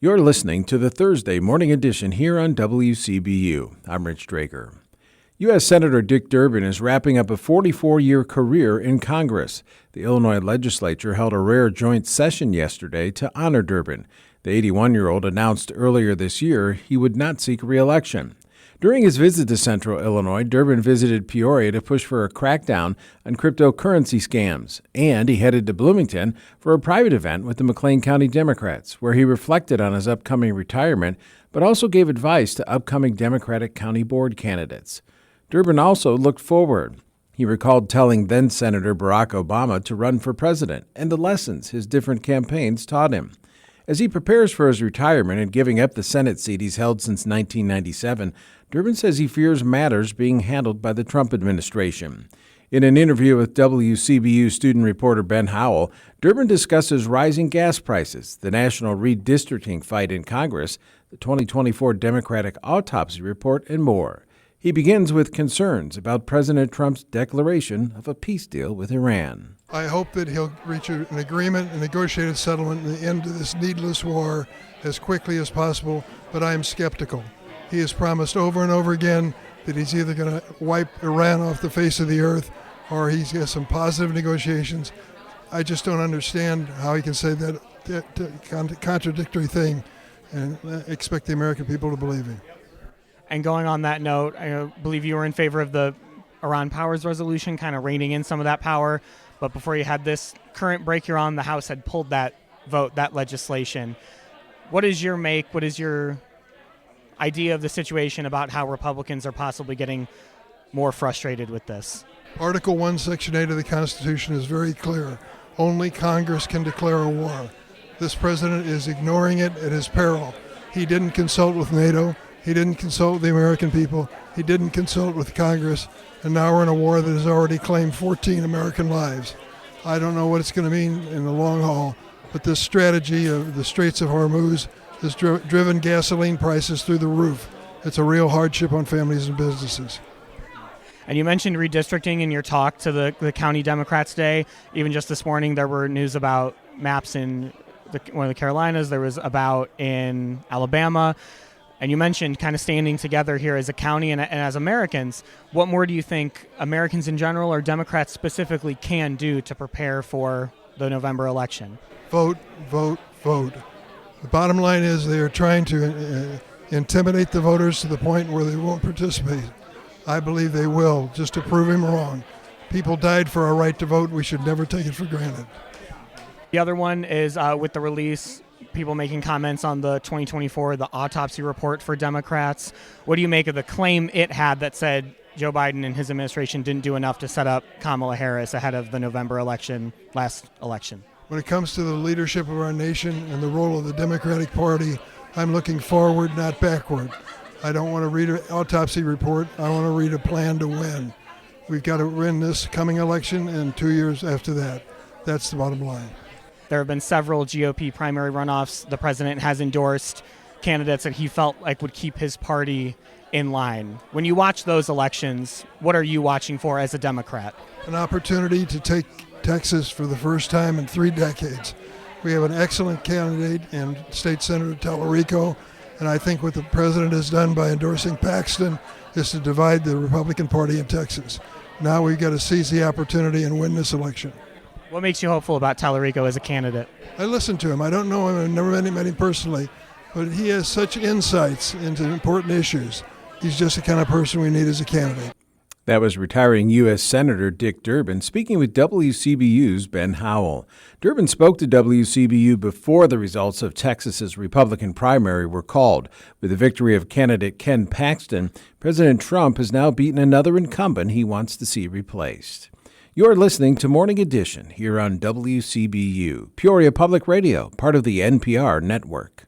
You're listening to the Thursday morning edition here on WCBU. I'm Rich Drager. U.S. Senator Dick Durbin is wrapping up a 44-year career in Congress. The Illinois legislature held a rare joint session yesterday to honor Durbin. The 81-year-old announced earlier this year he would not seek re-election. During his visit to Central Illinois, Durbin visited Peoria to push for a crackdown on cryptocurrency scams, and he headed to Bloomington for a private event with the McLean County Democrats, where he reflected on his upcoming retirement, but also gave advice to upcoming Democratic county board candidates. Durbin also looked forward. He recalled telling then-Senator Barack Obama to run for president and the lessons his different campaigns taught him. As he prepares for his retirement and giving up the Senate seat he's held since 1997, Durbin says he fears matters being handled by the Trump administration. In an interview with WCBU student reporter Ben Howell, Durbin discusses rising gas prices, the national redistricting fight in Congress, the 2024 Democratic autopsy report, and more. He begins with concerns about President Trump's declaration of a peace deal with Iran. I hope that he'll reach an agreement, a negotiated settlement, and the end of this needless war as quickly as possible, but I am skeptical. He has promised over and over again that he's either going to wipe Iran off the face of the earth or he's got some positive negotiations. I just don't understand how he can say that contradictory thing and expect the American people to believe him. And going on that note, I believe you were in favor of the Iran Powers Resolution, kind of reining in some of that power. But before you had this current break you're on, the House had pulled that vote, that legislation. What is your idea of the situation about how Republicans are possibly getting more frustrated with this? Article 1, Section 8 of the Constitution is very clear. Only Congress can declare a war. This president is ignoring it at his peril. He didn't consult with NATO. He didn't consult with the American people. He didn't consult with Congress. And now we're in a war that has already claimed 14 American lives. I don't know what it's going to mean in the long haul, but this strategy of the Straits of Hormuz has driven gasoline prices through the roof. It's a real hardship on families and businesses. And you mentioned redistricting in your talk to the county Democrats today. Even just this morning, there were news about maps in one of the Carolinas. There was about in Alabama. And you mentioned kind of standing together here as a county and as Americans. What more do you think Americans in general or Democrats specifically can do to prepare for the November election? Vote, vote, vote. The bottom line is they are trying to intimidate the voters to the point where they won't participate. I believe they will, just to prove him wrong. People died for our right to vote. We should never take it for granted. The other one is with the release, people making comments on the 2024, the autopsy report for Democrats. What do you make of the claim it had that said Joe Biden and his administration didn't do enough to set up Kamala Harris ahead of the November election, last election? When it comes to the leadership of our nation and the role of the Democratic Party, I'm looking forward, not backward. I don't want to read an autopsy report. I want to read a plan to win. We've got to win this coming election and 2 years after that. That's the bottom line. There have been several GOP primary runoffs. The president has endorsed candidates that he felt like would keep his party in line. When you watch those elections, what are you watching for as a Democrat? An opportunity to take Texas for the first time in 3 decades. We have an excellent candidate in State Senator Tallarico, and I think what the president has done by endorsing Paxton is to divide the Republican Party in Texas. Now we've got to seize the opportunity and win this election. What makes you hopeful about Tallarico as a candidate? I listen to him. I don't know him. I've never met him personally, but he has such insights into important issues. He's just the kind of person we need as a candidate. That was retiring U.S. Senator Dick Durbin speaking with WCBU's Ben Howell. Durbin spoke to WCBU before the results of Texas's Republican primary were called. With the victory of candidate Ken Paxton, President Trump has now beaten another incumbent he wants to see replaced. You're listening to Morning Edition here on WCBU, Peoria Public Radio, part of the NPR network.